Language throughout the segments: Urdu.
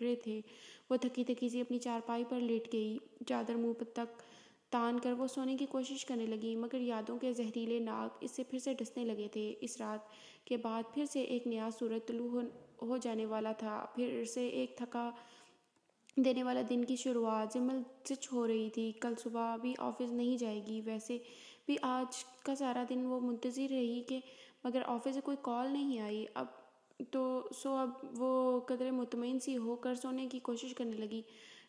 رہے تھے۔ وہ تھکی تھکی سی اپنی چارپائی پر لیٹ گئی، چادر منہ پر تک تان کر وہ سونے کی کوشش کرنے لگی، مگر یادوں کے زہریلے ناگ اس سے پھر سے ڈسنے لگے تھے۔ اس رات کے بعد پھر سے ایک نیا سورج طلوع ہو جانے والا تھا، پھر سے ایک تھکا دینے والا دن کی شروعات۔ زمل زچ ہو رہی تھی، کل صبح بھی آفس نہیں جائے گی۔ ویسے بھی آج کا سارا دن وہ منتظر رہی کہ مگر آفس سے کوئی کال نہیں آئی۔ اب وہ قدرے مطمئن سی ہو کر سونے کی کوشش کرنے لگی۔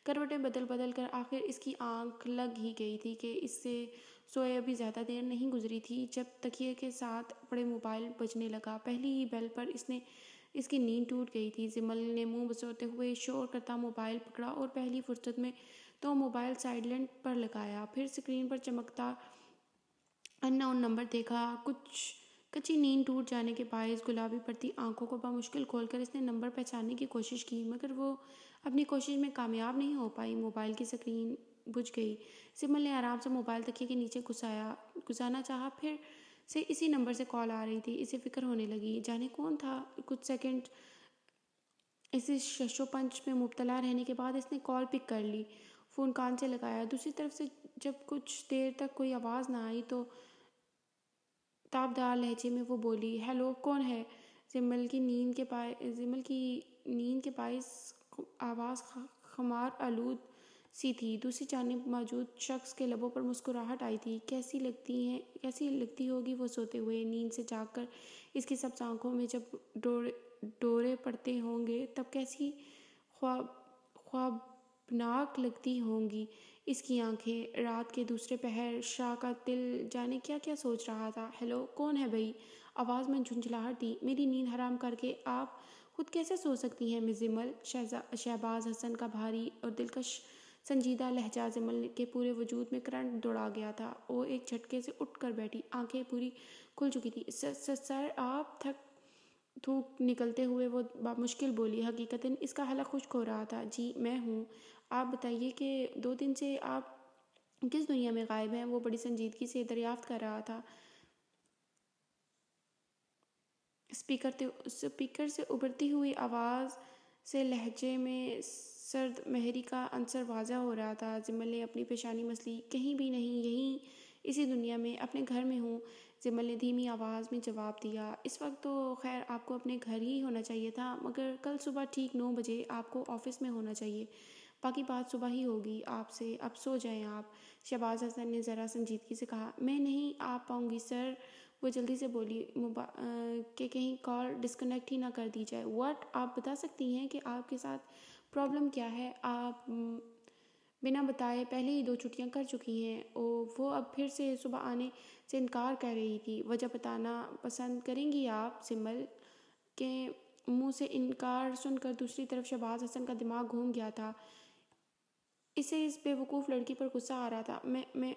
کروٹیں بدل کر آخر اس کی آنکھ لگ ہی گئی تھی کہ اس سے سوئے ابھی زیادہ دیر نہیں گزری تھی جب تکیے کے ساتھ پڑے موبائل بجنے لگا۔ پہلی ہی بیل پر اس کی نیند ٹوٹ گئی تھی۔ زمل نے منہ بسوتے ہوئے شور کرتا موبائل پکڑا اور پہلی فرصت میں تو موبائل سائلنٹ پر لگایا، پھر اسکرین پر چمکتا ان نون نمبر دیکھا۔ کچھ کچی نیند ٹوٹ جانے کے باعث گلابی پڑتی آنکھوں کو بمشکل کھول کر اس نے نمبر پہچاننے کی کوشش کی، مگر وہ اپنی کوشش میں کامیاب نہیں ہو پائی۔ موبائل کی اسکرین بجھ گئی۔ زمل نے آرام سے موبائل تکیے کے نیچے گھسانا چاہا، پھر سے اسی نمبر سے کال آ رہی تھی۔ اسے فکر ہونے لگی، جانے کون تھا۔ کچھ سیکنڈ اسی شش و پنج میں مبتلا رہنے کے بعد اس نے کال پک کر لی، فون کان سے لگایا۔ دوسری طرف سے جب کچھ دیر تک کوئی آواز نہ آئی تو تابدار لہجے میں وہ بولی، ہیلو، کون ہے؟ زمل کی نیند کے باعث آواز خمار آلود سی تھی۔ دوسری جانب موجود شخص کے لبوں پر مسکراہٹ آئی تھی۔ کیسی لگتی ہوگی وہ سوتے ہوئے، نیند سے جاگ کر اس کی سبز آنکھوں میں جب ڈورے پڑتے ہوں گے تب کیسی خوابناک لگتی ہوں گی اس کی آنکھیں۔ رات کے دوسرے پہر شاہ کا دل جانے کیا کیا سوچ رہا تھا۔ ہیلو، کون ہے بھئی؟ آواز میں جھنجھلاہٹ تھی۔ میری نیند حرام کر کے آپ خود کیسے سو سکتی ہیں مس زمل؟ شہباز حسن کا بھاری اور دلکش سنجیدہ لہجہ زمل کے پورے وجود میں کرنٹ دوڑا گیا تھا۔ وہ ایک جھٹکے سے اٹھ کر بیٹھی، آنکھیں پوری کھل چکی تھی۔ سر آپ؟ تھوک نکلتے ہوئے وہ بمشکل بولی۔ حقیقتاً اس کا حلق خشک ہو رہا تھا۔ جی میں ہوں، آپ بتائیے کہ 2 دن سے آپ کس دنیا میں غائب ہیں؟ وہ بڑی سنجیدگی سے دریافت کر رہا تھا۔ اسپیکر سے ابھرتی ہوئی آواز سے لہجے میں سرد مہری کا عنصر واضح ہو رہا تھا۔ زمل نے اپنی پیشانی مسلی۔ کہیں بھی نہیں، یہیں اسی دنیا میں، اپنے گھر میں ہوں، زمل نے دھیمی آواز میں جواب دیا۔ اس وقت تو خیر آپ کو اپنے گھر ہی ہونا چاہیے تھا، مگر کل صبح ٹھیک 9 بجے آپ کو آفس میں ہونا چاہیے۔ باقی بات صبح ہی ہوگی آپ سے، اب سو جائیں آپ۔ شہباز حسن نے ذرا سنجیدگی سے کہا۔ میں نہیں آ پاؤں گی سر، وہ جلدی سے بولی، کہ کہیں کال ڈسکنیکٹ ہی نہ کر دی جائے۔ واٹ؟ آپ بتا سکتی ہیں کہ آپ کے ساتھ پرابلم کیا ہے؟ آپ بنا بتائے پہلے ہی 2 چھٹیاں کر چکی ہیں۔ وہ اب پھر سے صبح آنے سے انکار کر رہی تھی۔ وجہ بتانا پسند کریں گی آپ؟ زمل کے منہ سے انکار سن کر دوسری طرف شہباز حسن کا دماغ گھوم گیا تھا۔ اسے اس بے وقوف لڑکی پر غصہ آ رہا تھا۔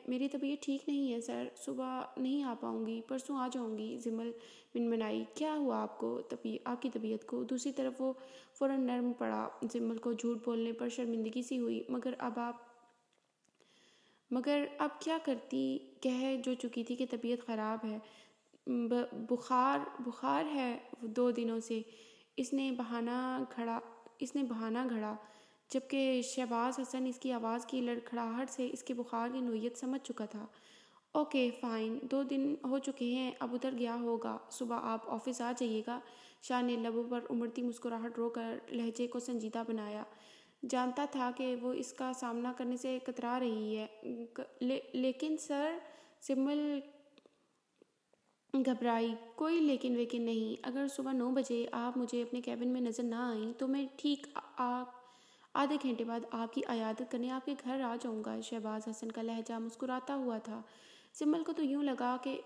میری طبیعت ٹھیک نہیں ہے سر، صبح نہیں آ پاؤں گی، پرسوں آ جاؤں گی۔ زمل منمنائی۔ کیا ہوا آپ کی طبیعت کو؟ دوسری طرف وہ فوراً نرم پڑا۔ زمل کو جھوٹ بولنے پر شرمندگی سی ہوئی، مگر اب کیا کرتی؟ کہہ جو چکی تھی کہ طبیعت خراب ہے، بخار ہے 2 دنوں سے۔ اس نے بہانہ گھڑا، جبکہ شہباز حسن اس کی آواز کی لڑکھڑاہٹ سے اس کے بخار کی نوعیت سمجھ چکا تھا۔ اوکے فائن، 2 دن ہو چکے ہیں، اب اتر گیا ہوگا، صبح آپ آفس آ جائیے گا۔ شاہ نے لبوں پر امڑتی مسکراہٹ رو کر لہجے کو سنجیدہ بنایا۔ جانتا تھا کہ وہ اس کا سامنا کرنے سے کترا رہی ہے۔ لیکن سر، زمل گھبرائی۔ کوئی لیکن ویکن نہیں، اگر صبح 9 بجے آپ مجھے اپنے کیبن میں نظر نہ آئیں تو میں ٹھیک آدھے گھنٹے بعد آپ کی عیادت کرنے آپ کے گھر آ جاؤں گا۔ شہباز حسن کا لہجہ مسکراتا ہوا تھا۔ زمل کو تو یوں لگا کہ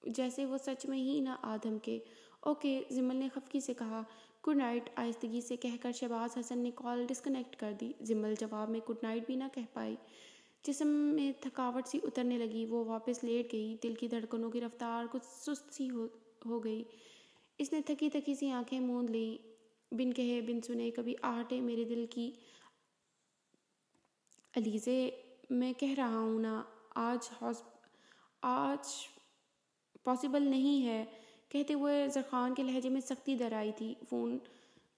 جیسے وہ سچ میں ہی نہ آ دھمکے۔ اوکے، زمل نے خفگی سے کہا۔ گڈ نائٹ، آہستگی سے کہہ کر شہباز حسن نے کال ڈسکنیکٹ کر دی۔ زمل جواب میں گڈ نائٹ بھی نہ کہہ پائی۔ جسم میں تھکاوٹ سی اترنے لگی، وہ واپس لیٹ گئی۔ دل کی دھڑکنوں کی رفتار کچھ سست سی ہو گئی۔ اس نے تھکی سی آنکھیں موند لیں۔ بن کہے بن سنے کبھی آہٹیں میرے دل کی، علیزے میں کہہ رہا ہوں نا، آج پاسبل نہیں ہے۔ کہتے ہوئے زرخان کے لہجے میں سختی در آئی تھی۔ فون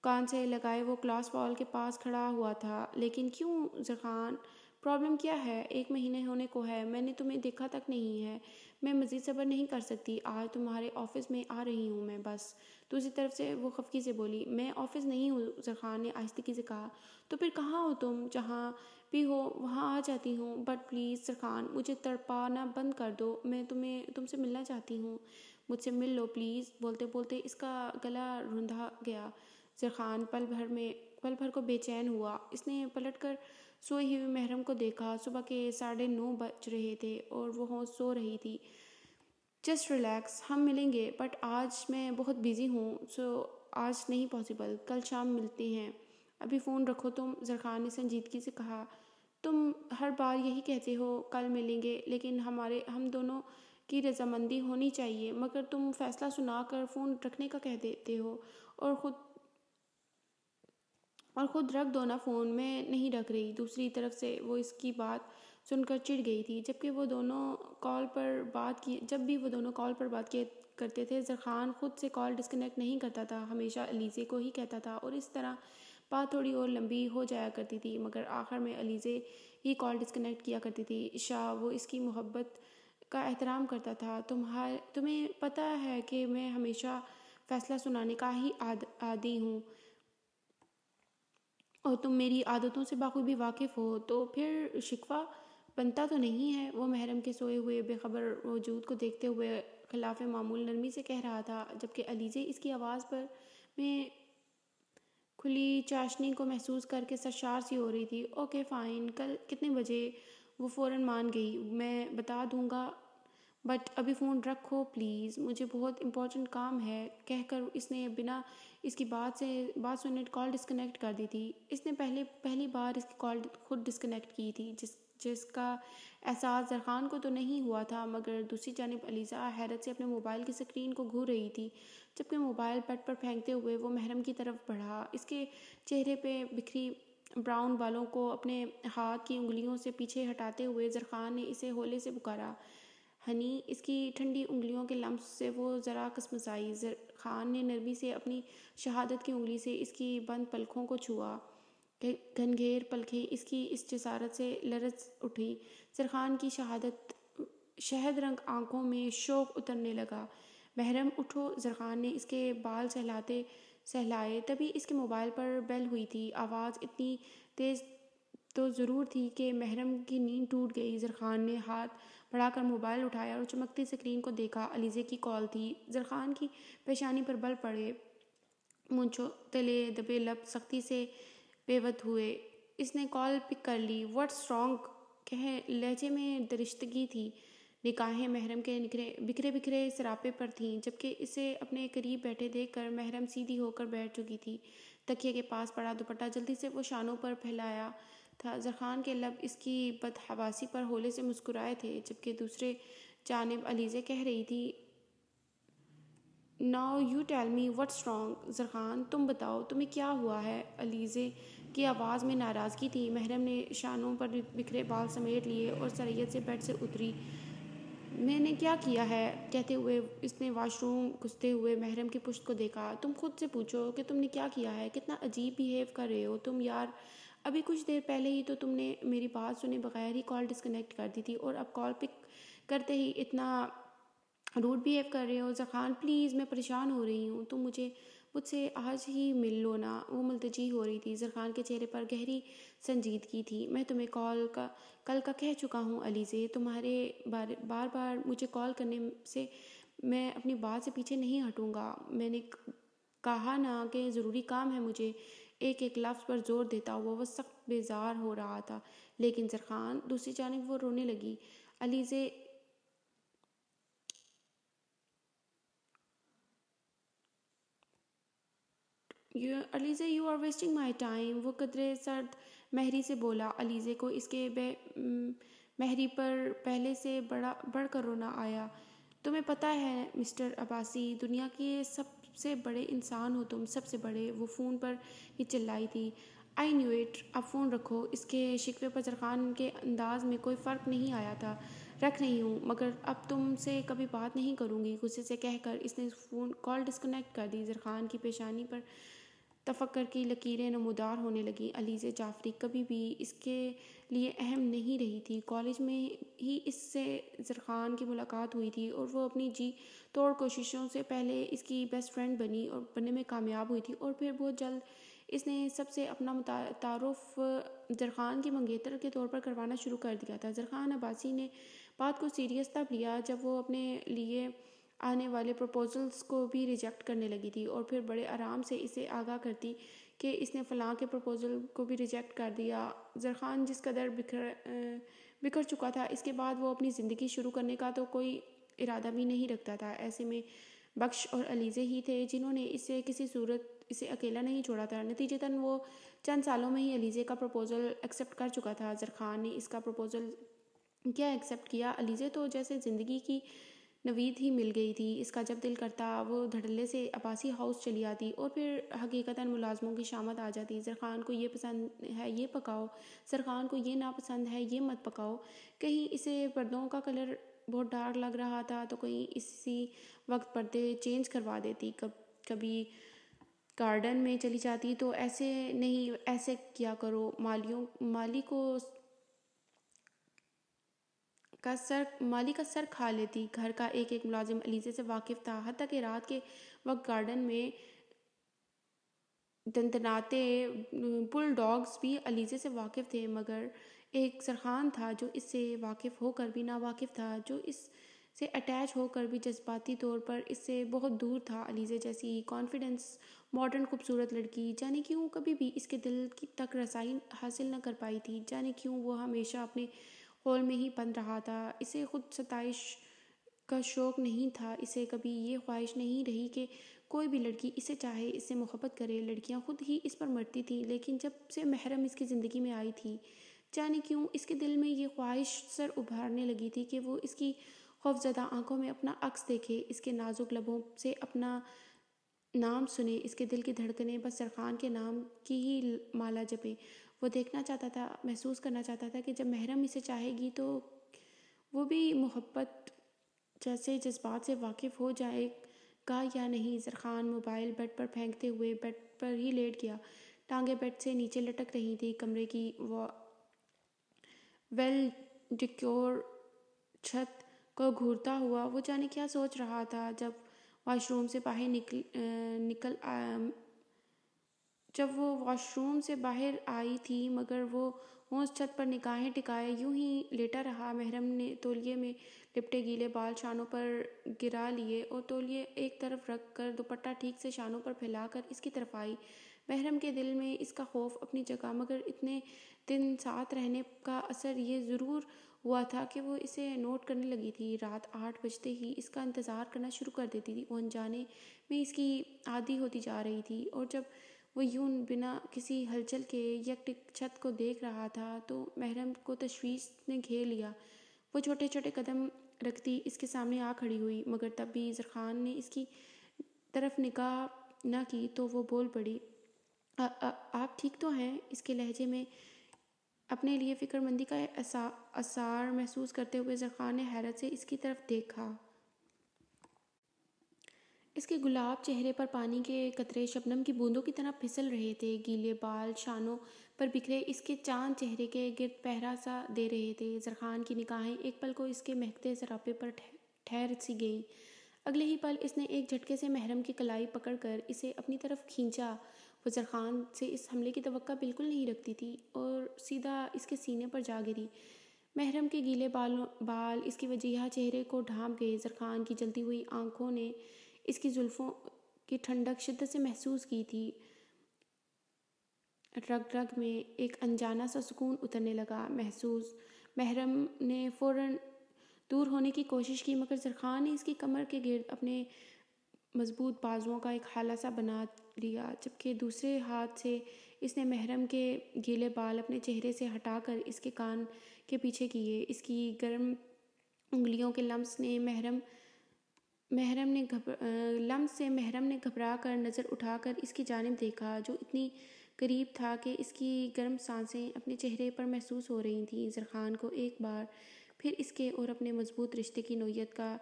کان سے لگائے وہ کلاس وال کے پاس کھڑا ہوا تھا۔ لیکن کیوں زرخان؟ پرابلم کیا ہے؟ 1 مہینے ہونے کو ہے، میں نے تمہیں دیکھا تک نہیں ہے۔ میں مزید صبر نہیں کر سکتی، آج تمہارے آفس میں آ رہی ہوں میں بس۔ دوسری طرف سے وہ خفگی سے بولی۔ میں آفس نہیں ہوں، زرخان نے آہستگی سے کہا۔ تو پھر کہاں ہو تم؟ جہاں بھی ہو وہاں آ جاتی ہوں، بٹ پلیز زرخان مجھے تڑپانا بند کر دو، میں تم سے ملنا چاہتی ہوں، مجھ سے مل لو پلیز۔ بولتے بولتے اس کا گلا روندا گیا۔ زرخان پل بھر کو بے چین ہوا۔ اس نے پلٹ کر سوئی ہوئی محرم کو دیکھا۔ صبح کے 9:30 بج رہے تھے اور وہ سو رہی تھی۔ جسٹ ریلیکس، ہم ملیں گے، بٹ آج میں بہت بیزی ہوں، سو آج نہیں پاسبل، کل شام ملتے ہیں۔ ابھی فون رکھو تم، زرخان نے سنجیدگی سے کہا۔ تم ہر بار یہی کہتے ہو کل ملیں گے، لیکن ہم دونوں کی رضامندی ہونی چاہیے، مگر تم فیصلہ سنا کر فون رکھنے کا کہہ دیتے ہو اور خود رکھ دو نا فون۔ میں نہیں رکھ رہی۔ دوسری طرف سے وہ اس کی بات سن کر چڑ گئی تھی۔ جب بھی وہ دونوں کال پر بات کیا کرتے تھے، زرخان خود سے کال ڈسکنیکٹ نہیں کرتا تھا، ہمیشہ علیزے کو ہی کہتا تھا، اور اس طرح بات تھوڑی اور لمبی ہو جایا کرتی تھی، مگر آخر میں علیزے ہی کال ڈسکنیکٹ کیا کرتی تھی۔ وہ اس کی محبت کا احترام کرتا تھا۔ تمہیں پتہ ہے کہ میں ہمیشہ فیصلہ سنانے کا ہی عادی ہوں، اور تم میری عادتوں سے بخوبی واقف ہو، تو پھر شکوہ بنتا تو نہیں ہے؟ وہ محرم کے سوئے ہوئے بے خبر وجود کو دیکھتے ہوئے خلاف معمول نرمی سے کہہ رہا تھا، جبکہ علیزے اس کی آواز میں کھلی چاشنی کو محسوس کر کے سرشار سی ہو رہی تھی۔ اوکے فائن، کل کتنے بجے؟ وہ فوراً مان گئی۔ میں بتا دوں گا، بٹ ابھی فون رکھو پلیز، مجھے بہت امپورٹنٹ کام ہے، کہہ کر اس نے بنا اس کی بات سننے کال ڈسکنیکٹ کر دی تھی۔ اس نے پہلی بار اس کی کال خود ڈسکنیکٹ کی تھی، جس کا احساس زرخان کو تو نہیں ہوا تھا، مگر دوسری جانب علیزہ حیرت سے اپنے موبائل کی سکرین کو گھور رہی تھی، جبکہ موبائل بیڈ پر پھینکتے ہوئے وہ محرم کی طرف بڑھا۔ اس کے چہرے پہ بکھری براؤن بالوں کو اپنے ہاتھ کی انگلیوں سے پیچھے ہٹاتے ہوئے زرخان نے اسے ہولے سے پکارا، ہنی۔ اس کی ٹھنڈی انگلیوں کے لمس سے وہ ذرا کسمسائی۔ زرخان نے نرمی سے اپنی شہادت کی انگلی سے اس کی بند پلکوں کو چھوا۔ گھنگھیر پلکیں اس کی اس جسارت سے لرز اٹھی۔ زرخان کی شہد رنگ آنکھوں میں شوق اترنے لگا۔ محرم اٹھو، زرخان نے اس کے بال سہلائے۔ تبھی اس کے موبائل پر بیل ہوئی تھی۔ آواز اتنی تیز تو ضرور تھی کہ محرم کی نیند ٹوٹ گئی۔ زرخان نے ہاتھ بڑھا کر موبائل اٹھایا اور چمکتی سکرین کو دیکھا۔ علیزے کی کال تھی۔ زرخان کی پیشانی پر بل پڑے، مونچھوں تلے دبے لب سختی سے پیوت ہوئے۔ اس نے کال پک کر لی۔ What's wrong? لہجے میں درشتگی تھی۔ نگاہیں محرم کے بکھرے سراپے پر تھیں، جبکہ اسے اپنے قریب بیٹھے دیکھ کر محرم سیدھی ہو کر بیٹھ چکی تھی۔ تکیے کے پاس پڑا دوپٹہ جلدی سے وہ شانوں پر پھیلایا تھا۔ زرخان کے لب اس کی بدحواسی پر ہولے سے مسکرائے تھے، جبکہ دوسرے جانب علیزے کہہ رہی تھی، now you tell me what's wrong? Zarkhan تم بتاؤ، تمہیں کیا ہوا ہے؟ علیزے کی آواز میں ناراضگی تھی۔ محرم نے شانوں پر بکھرے بال سمیٹ لیے اور سریعت سے بیڈ سے اتری۔ میں نے کیا کیا ہے؟ کہتے ہوئے اس نے واش روم گھستے ہوئے محرم کی پشت کو دیکھا۔ تم خود سے پوچھو کہ تم نے کیا کیا ہے؟ کتنا عجیب بیہیو کر رہے ہو تم یار۔ ابھی کچھ دیر پہلے ہی تو تم نے میری بات سنے بغیر ہی کال ڈسکنیکٹ کر دی تھی، اور اب کال پک کرتے ہی اتنا روڈ بیہیو کر رہے ہو۔ زرخان پلیز، میں پریشان ہو رہی ہوں، تم مجھ سے آج ہی مل لو نا۔ وہ ملتجی ہو رہی تھی۔ زرخان کے چہرے پر گہری سنجیدگی تھی۔ میں تمہیں کل کا کہہ چکا ہوں علیزے، تمہارے بار بار مجھے کال کرنے سے میں اپنی بات سے پیچھے نہیں ہٹوں گا۔ میں نے کہا نا کہ ضروری کام ہے مجھے۔ ایک لفظ پر زور دیتا ہوا وہ سخت بیزار ہو رہا تھا۔ لیکن زرخان، دوسری جانب وہ رونے لگی۔ Alizeh you are wasting my time, وہ قدرے سرد مہری سے بولا۔ علیزے کو اس کے بے مہری پر پہلے سے بڑھ کر رونا آیا۔ تمہیں پتہ ہے مسٹر عباسی، دنیا کے سب سے بڑے انسان ہو تم، سب سے بڑے۔ وہ فون پر ہی چلائی تھی۔ آئی نیو اٹ، اب فون رکھو۔ اس کے شکوے پر زرخان کے انداز میں کوئی فرق نہیں آیا تھا۔ رکھ رہی ہوں، مگر اب تم سے کبھی بات نہیں کروں گی، غصے سے کہہ کر اس نے کال ڈسکنیکٹ کر دی۔ زرخان کی پیشانی پر تفکر کی لکیریں نمودار ہونے لگیں۔ علیزہ جعفری کبھی بھی اس کے لیے اہم نہیں رہی تھی۔ کالج میں ہی اس سے زرخان کی ملاقات ہوئی تھی اور وہ اپنی جی توڑ کوششوں سے پہلے اس کی بیسٹ فرینڈ بنی اور بننے میں کامیاب ہوئی تھی، اور پھر بہت جلد اس نے سب سے اپنا تعارف زرخان کی منگیتر کے طور پر کروانا شروع کر دیا تھا۔ زرخان عباسی نے بات کو سیریس تب لیا جب وہ اپنے لیے آنے والے پروپوزلز کو بھی ریجیکٹ کرنے لگی تھی، اور پھر بڑے آرام سے اسے آگاہ کرتی کہ اس نے فلاں کے پروپوزل کو بھی ریجیکٹ کر دیا۔ زرخان جس قدر بکھر چکا تھا، اس کے بعد وہ اپنی زندگی شروع کرنے کا تو کوئی ارادہ بھی نہیں رکھتا تھا۔ ایسے میں بخش اور علیزہ ہی تھے جنہوں نے اسے کسی صورت اسے اکیلا نہیں چھوڑا تھا۔ نتیجتاً وہ چند سالوں میں ہی علیزہ کا پروپوزل ایکسیپٹ کر چکا تھا۔ زرخان نے اس کا پروپوزل کیا ایکسیپٹ کیا، علیزہ تو جیسے زندگی کی نوید ہی مل گئی تھی۔ اس کا جب دل کرتا وہ دھڑلے سے عباسی ہاؤس چلی آتی اور پھر حقیقتاً ملازموں کی شامت آ جاتی۔ زرخان کو یہ پسند ہے یہ پکاؤ، زرخان کو یہ ناپسند ہے یہ مت پکاؤ۔ کہیں اسے پردوں کا کلر بہت ڈارک لگ رہا تھا تو کہیں اسی وقت پردے چینج کروا دیتی۔ کبھی گارڈن میں چلی جاتی تو ایسے نہیں ایسے کیا کرو، مالی کا سر کھا لیتی۔ گھر کا ایک ملازم علیزہ سے واقف تھا، حتیٰ کہ رات کے وقت گارڈن میں دندناتے بل ڈاگز بھی علیزہ سے واقف تھے، مگر ایک زرخان تھا جو اس سے واقف ہو کر بھی ناواقف تھا، جو اس سے اٹیچ ہو کر بھی جذباتی طور پر اس سے بہت دور تھا۔ علیزہ جیسی کانفیڈنس ماڈرن خوبصورت لڑکی جانے کیوں کبھی بھی اس کے دل تک رسائی حاصل نہ کر پائی تھی۔ جانے کیوں وہ ہمیشہ اپنے خول میں ہی بند رہا تھا۔ اسے خود ستائش کا شوق نہیں تھا، اسے کبھی یہ خواہش نہیں رہی کہ کوئی بھی لڑکی اسے چاہے، اس سے محبت کرے۔ لڑکیاں خود ہی اس پر مرتی تھیں، لیکن جب سے محرم اس کی زندگی میں آئی تھی، جانے کیوں اس کے دل میں یہ خواہش سر ابھارنے لگی تھی کہ وہ اس کی خوفزدہ آنکھوں میں اپنا عکس دیکھے، اس کے نازک لبوں سے اپنا نام سنے، اس کے دل کی دھڑکنیں بس زرخان کے نام کی ہی مالا جپیں۔ وہ دیکھنا چاہتا تھا، محسوس کرنا چاہتا تھا کہ جب محرم اسے چاہے گی تو وہ بھی محبت جیسے جذبات سے واقف ہو جائے گا یا نہیں۔ زرخان موبائل بیڈ پر پھینکتے ہوئے بیڈ پر ہی لیٹ گیا۔ ٹانگیں بیڈ سے نیچے لٹک رہی تھی۔ کمرے کی ویل ڈیکور چھت کو گھورتا ہوا وہ جانے کیا سوچ رہا تھا جب وہ واش روم سے باہر آئی تھی، مگر وہ ہونس چھت پر نگاہیں ٹکائے یوں ہی لیٹا رہا۔ محرم نے تولیے میں لپٹے گیلے بال شانوں پر گرا لیے اور تولیے ایک طرف رکھ کر دوپٹہ ٹھیک سے شانوں پر پھیلا کر اس کی طرف آئی۔ محرم کے دل میں اس کا خوف اپنی جگہ، مگر اتنے دن ساتھ رہنے کا اثر یہ ضرور ہوا تھا کہ وہ اسے نوٹ کرنے لگی تھی۔ رات 8 بجتے ہی اس کا انتظار کرنا شروع کر دیتی تھی۔ وہ انجانے میں اس کی عادی ہوتی جا رہی تھی، اور جب وہ یوں بنا کسی ہلچل کے یکٹک چھت کو دیکھ رہا تھا تو محرم کو تشویش نے گھیر لیا۔ وہ چھوٹے چھوٹے قدم رکھتی اس کے سامنے آ کھڑی ہوئی، مگر تب بھی زرخان نے اس کی طرف نگاہ نہ کی تو وہ بول پڑی، آپ ٹھیک تو ہیں؟ اس کے لہجے میں اپنے لیے فکر مندی کا اثار محسوس کرتے ہوئے زرخان نے حیرت سے اس کی طرف دیکھا۔ اس کے گلاب چہرے پر پانی کے قطرے شبنم کی بوندوں کی طرح پھسل رہے تھے۔ گیلے بال شانوں پر بکھرے اس کے چاند چہرے کے گرد پہرا سا دے رہے تھے۔ زرخان کی نگاہیں ایک پل کو اس کے مہکتے سراپے پر ٹھہر سی گئیں۔ اگلے ہی پل اس نے ایک جھٹکے سے محرم کی کلائی پکڑ کر اسے اپنی طرف کھینچا۔ وہ زرخان سے اس حملے کی توقع بالکل نہیں رکھتی تھی اور سیدھا اس کے سینے پر جا گری۔ محرم کے گیلے بال اس کی وجیہہ چہرے کو ڈھانپ گئے۔ زرخان کی جلتی ہوئی آنکھوں نے اس کی زلفوں کی ٹھنڈک شدت سے محسوس کی تھی۔ رگ رگ میں ایک انجانا سا سکون اترنے لگا۔ محرم نے فوراً دور ہونے کی کوشش کی، مگر زرخان نے اس کی کمر کے گرد اپنے مضبوط بازوؤں کا ایک حالہ سا بنا لیا، جبکہ دوسرے ہاتھ سے اس نے محرم کے گیلے بال اپنے چہرے سے ہٹا کر اس کے کان کے پیچھے کیے۔ اس کی گرم انگلیوں کے لمس سے محرم نے گھبرا کر نظر اٹھا کر اس کی جانب دیکھا، جو اتنی قریب تھا کہ اس کی گرم سانسیں اپنے چہرے پر محسوس ہو رہی تھیں۔ زرخان کو ایک بار پھر اس کے اور اپنے مضبوط رشتے کی نوعیت کا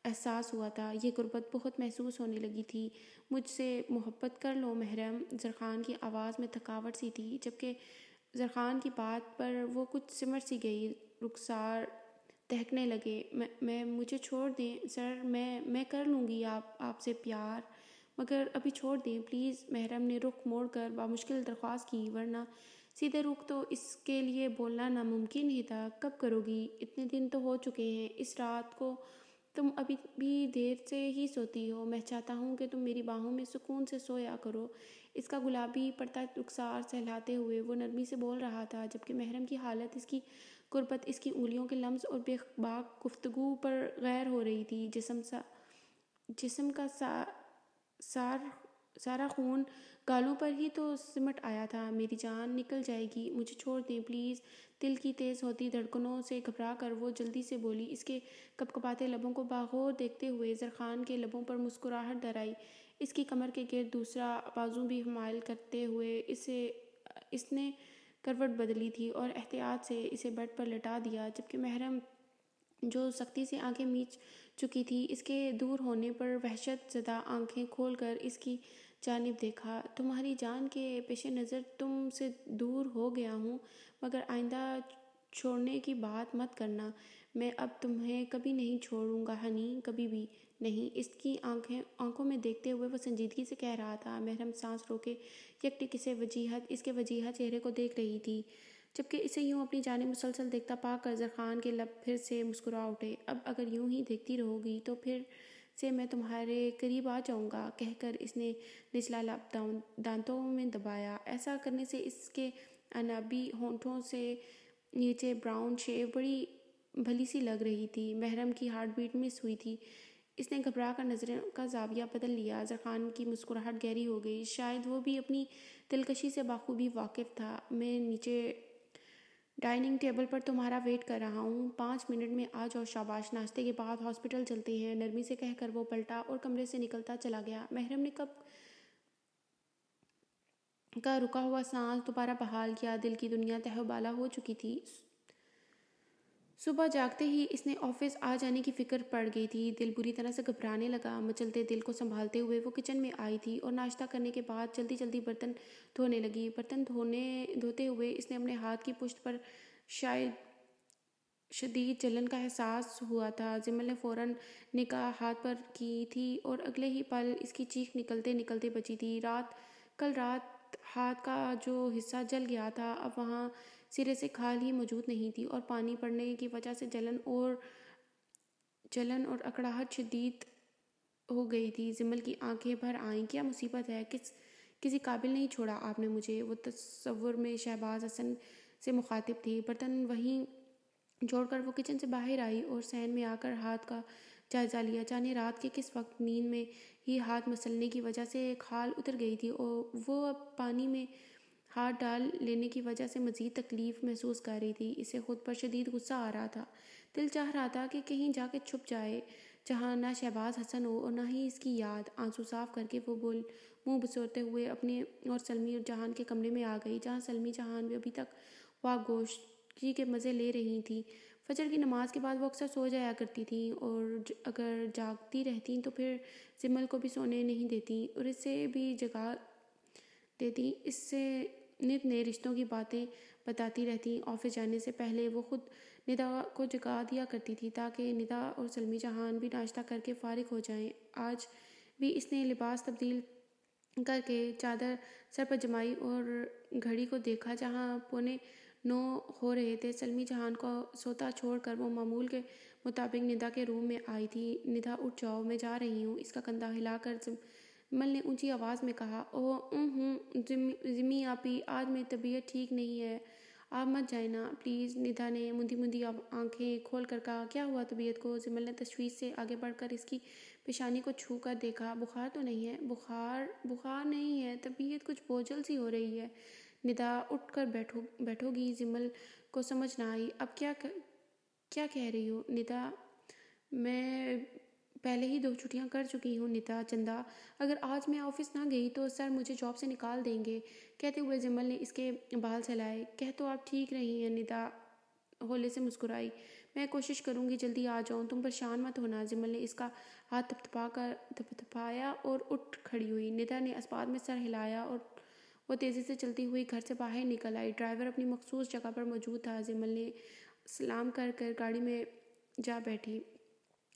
احساس ہوا تھا، یہ غربت بہت محسوس ہونے لگی تھی۔ مجھ سے محبت کر لو محرم، زرخان کی آواز میں تھکاوٹ سی تھی، جبکہ زرخان کی بات پر وہ کچھ سمٹ سی گئی۔ رخسار دہکنے لگے۔ میں مجھے چھوڑ دیں سر، میں کر لوں گی آپ سے پیار، مگر ابھی چھوڑ دیں پلیز۔ محرم نے رخ موڑ کر بامشکل درخواست کی، ورنہ سیدھے رخ تو اس کے لیے بولنا ناممکن ہی تھا۔ کب کرو گی؟ اتنے دن تو ہو چکے ہیں، اس رات کو تم ابھی بھی دیر سے ہی سوتی ہو، میں چاہتا ہوں کہ تم میری باہوں میں سکون سے سویا کرو۔ اس کا گلابی پڑتا رخسار سہلاتے ہوئے وہ نرمی سے بول رہا تھا، جبکہ محرم کی حالت، اس کی قربت، اس کی انگلیوں کے لمس اور بے باک گفتگو پر غیر ہو رہی تھی۔ جسم کا سارا خون گالوں پر ہی تو سمٹ آیا تھا۔ میری جان نکل جائے گی، مجھے چھوڑ دیں پلیز۔ دل کی تیز ہوتی دھڑکنوں سے گھبرا کر وہ جلدی سے بولی۔ اس کے کپکپاتے لبوں کو باغور دیکھتے ہوئے زرخان کے لبوں پر مسکراہٹ در آئی۔ اس کی کمر کے گرد دوسرا بازو بھی حمائل کرتے ہوئے اس نے کروٹ بدلی تھی اور احتیاط سے اسے بیڈ پر لٹا دیا، جبکہ محرم جو سختی سے آنکھیں میچ چکی تھی، اس کے دور ہونے پر وحشت زدہ آنکھیں کھول کر اس کی جانب دیکھا۔ تمہاری جان کے پیش نظر تم سے دور ہو گیا ہوں، مگر آئندہ چھوڑنے کی بات مت کرنا۔ میں اب تمہیں کبھی نہیں چھوڑوں گا ہنی، کبھی بھی نہیں۔ اس کی آنکھوں میں دیکھتے ہوئے وہ سنجیدگی سے کہہ رہا تھا۔ محرم سانس روکے یکٹک اس کے وجیہہ چہرے کو دیکھ رہی تھی، جبکہ اسے یوں اپنی جانب مسلسل دیکھتا پا کر زرخان کے لب پھر سے مسکرا اٹھے۔ اب اگر یوں ہی دیکھتی رہو گی تو پھر سے میں تمہارے قریب آ جاؤں گا، کہہ کر اس نے نچلا لب دانتوں میں دبایا۔ ایسا کرنے سے اس کے عنابی ہونٹوں سے نیچے براؤن شیو بڑی بھلی سی لگ رہی تھی۔ محرم کی ہارٹ بیٹ مس ہوئی تھی۔ اس نے گھبرا کر نظروں کا زاویہ بدل لیا۔ زرخان کی مسکراہٹ گہری ہو گئی، شاید وہ بھی اپنی دلکشی سے بخوبی واقف تھا۔ میں نیچے ڈائننگ ٹیبل پر تمہارا ویٹ کر رہا ہوں، 5 منٹ میں آ جاؤ شاباش۔ ناشتے کے بعد ہاسپٹل چلتے ہیں، نرمی سے کہہ کر وہ پلٹا اور کمرے سے نکلتا چلا گیا۔ محرم نے کب کا رکا ہوا سانس دوبارہ بحال کیا۔ دل کی دنیا تہہ و بالا ہو چکی تھی۔ صبح جاگتے ہی اس نے آفس آ جانے کی فکر پڑ گئی تھی۔ دل بری طرح سے گھبرانے لگا۔ مچلتے دل کو سنبھالتے ہوئے وہ کچن میں آئی تھی اور ناشتہ کرنے کے بعد جلدی جلدی برتن دھونے لگی۔ برتن دھوتے ہوئے اس نے اپنے ہاتھ کی پشت پر شدید جلن کا احساس ہوا تھا۔ جمل نے فوراً نگاہ ہاتھ پر کی تھی اور اگلے ہی پل اس کی چیخ نکلتے نکلتے بچی تھی۔ کل رات ہاتھ کا جو حصہ جل گیا تھا اب وہاں سرے سے کھال ہی موجود نہیں تھی اور پانی پڑنے کی وجہ سے جلن اور اکڑاہٹ شدید ہو گئی تھی۔ جمل کی آنکھیں بھر آئیں۔ کیا مصیبت ہے؟ کسی قابل نہیں چھوڑا آپ نے مجھے؟ وہ تصور میں شہباز حسن سے مخاطب تھی۔ برتن وہیں چھوڑ کر وہ کچن سے باہر آئی اور صحن میں آ کر ہاتھ کا جائزہ لیا۔ جانے رات کے کس وقت نیند میں ہی ہاتھ مسلنے کی وجہ سے کھال اتر گئی تھی اور وہ اب پانی میں ہاتھ ڈال لینے کی وجہ سے مزید تکلیف محسوس کر رہی تھی۔ اسے خود پر شدید غصہ آ رہا تھا۔ دل چاہ رہا تھا کہ کہیں جا کے چھپ جائے جہاں نہ شہباز حسن ہو اور نہ ہی اس کی یاد۔ آنسو صاف کر کے وہ منہ بسورتے ہوئے اپنے اور سلمی اور جہان کے کمرے میں آ گئی، جہاں سلمی جہان بھی ابھی تک واہ گوشتی کے مزے لے رہی تھیں۔ فجر کی نماز کے بعد وہ اکثر سو جایا کرتی تھیں اور اگر جاگتی رہتیں تو پھر جمل کو بھی سونے نہیں دیتیں اور اسے بھی جگا دیتیں۔ اس سے نت نئے رشتوں کی باتیں بتاتی رہتیں۔ آفس جانے سے پہلے وہ خود ندا کو جگا دیا کرتی تھی تاکہ ندا اور سلمی جہان بھی ناشتہ کر کے فارغ ہو جائیں۔ آج بھی اس نے لباس تبدیل کر کے چادر سر پر جمائی اور گھڑی کو دیکھا جہاں 8:45 ہو رہے تھے۔ سلمی جہان کو سوتا چھوڑ کر وہ معمول کے مطابق ندا کے روم میں آئی تھی۔ ندا اٹھ جاؤ، میں جا رہی ہوں۔ اس کا کندھا ہلا کر جمل نے اونچی آواز میں کہا۔ زمی آپی، آج میری طبیعت ٹھیک نہیں ہے، آپ مت جائیں نا پلیز۔ ندا نے مندی آنکھیں کھول کر کہا۔ کیا ہوا طبیعت کو؟ جمل نے تشویش سے آگے بڑھ کر اس کی پیشانی کو چھو کر دیکھا۔ بخار تو نہیں ہے؟ بخار نہیں ہے، طبیعت کچھ بوجھل سی ہو رہی ہے۔ ندا اٹھ کر بیٹھو گی؟ جمل کو سمجھ نہ آئی۔ اب کیا کہہ رہی ہو ندا؟ میں پہلے ہی 2 چھٹیاں کر چکی ہوں ندا چندا، اگر آج میں آفس نہ گئی تو سر مجھے جاب سے نکال دیں گے۔ کہتے ہوئے جمل نے اس کے بال سہلائے۔ کہہ تو آپ ٹھیک رہی ہیں ندا، ہولے سے مسکرائی۔ میں کوشش کروں گی جلدی آ جاؤں، تم پریشان مت ہونا۔ جمل نے اس کا ہاتھ تھپتھپایا اور اٹھ کھڑی ہوئی۔ ندا نے اسبات میں سر ہلایا اور وہ تیزی سے چلتی ہوئی گھر سے باہر نکل آئی۔ ڈرائیور اپنی مخصوص جگہ پر موجود تھا۔ جمل نے سلام کر کر گاڑی میں جا بیٹھی۔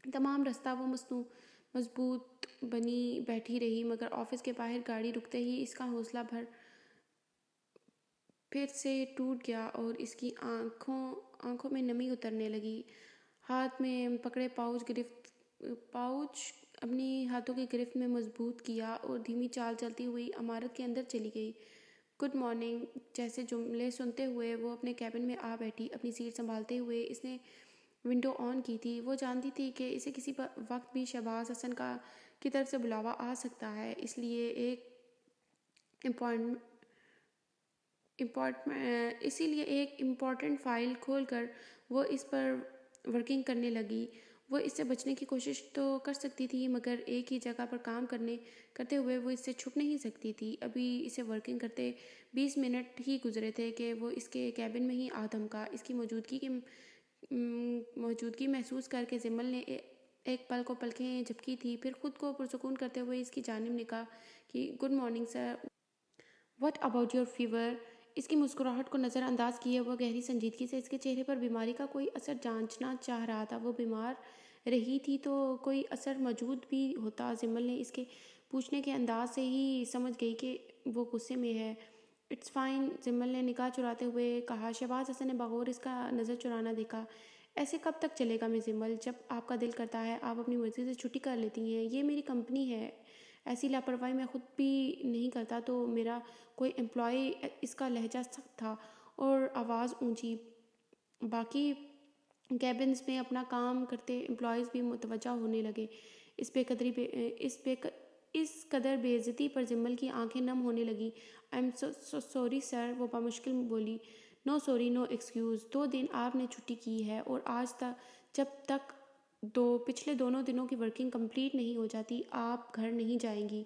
تمام رستہ وہ مضبوط بنی بیٹھی رہی، مگر آفس کے باہر گاڑی رکتے ہی اس کا حوصلہ پھر سے ٹوٹ گیا اور اس کی آنکھوں میں نمی اترنے لگی۔ ہاتھ میں پکڑے پاؤچ اپنی ہاتھوں کی گرفت میں مضبوط کیا اور دھیمی چال چلتی ہوئی عمارت کے اندر چلی گئی۔ گڈ مارننگ جیسے جملے سنتے ہوئے وہ اپنے کیبن میں آ بیٹھی۔ اپنی سیٹ سنبھالتے ہوئے اس نے ونڈو آن کی تھی۔ وہ جانتی تھی کہ اسے کسی وقت بھی شہباز حسن کی طرف سے بلاوا آ سکتا ہے، اس لیے ایک امپورٹنٹ فائل کھول کر وہ اس پر ورکنگ کرنے لگی۔ وہ اس سے بچنے کی کوشش تو کر سکتی تھی، مگر ایک ہی جگہ پر کام کرتے ہوئے وہ اس سے چھپ نہیں سکتی تھی۔ ابھی اسے ورکنگ کرتے 20 منٹ ہی گزرے تھے کہ وہ اس کے کیبن میں ہی آ دھمکا۔ اس کی موجودگی محسوس کر کے جمل نے ایک پل کو پلکیں جھپکی تھی، پھر خود کو پرسکون کرتے ہوئے اس کی جانب نکاح کی۔ Good morning sir, what about your fever? اس کی مسکراہٹ کو نظر انداز کیے وہ گہری سنجیدگی سے اس کے چہرے پر بیماری کا کوئی اثر جانچنا چاہ رہا تھا۔ وہ بیمار رہی تھی تو کوئی اثر موجود بھی ہوتا۔ جمل نے اس کے پوچھنے کے انداز سے ہی سمجھ گئی کہ وہ غصے میں ہے۔ اٹس فائن، جمل نے نگاہ چراتے ہوئے کہا۔ شہباز حسن نے بغور اس کا نظر چرانا دیکھا۔ ایسے کب تک چلے گا مس جمل؟ جب آپ کا دل کرتا ہے آپ اپنی مرضی سے چھٹی کر لیتی ہیں، یہ میری کمپنی ہے۔ ایسی لاپرواہی میں خود بھی نہیں کرتا تو میرا کوئی امپلائی۔ اس کا لہجہ سخت تھا اور آواز اونچی۔ باقی کیبنز میں اپنا کام کرتے امپلائیز بھی متوجہ ہونے لگے۔ اس قدر بے عزتی پر جمل کی آنکھیں نم ہونے لگیں۔ I am so sorry sir, وہ بمشکل بولی۔ No sorry, no excuse. 2 دن آپ نے چھٹی کی ہے اور آج تک جب تک پچھلے دونوں دنوں کی ورکنگ کمپلیٹ نہیں ہو جاتی آپ گھر نہیں جائیں گی۔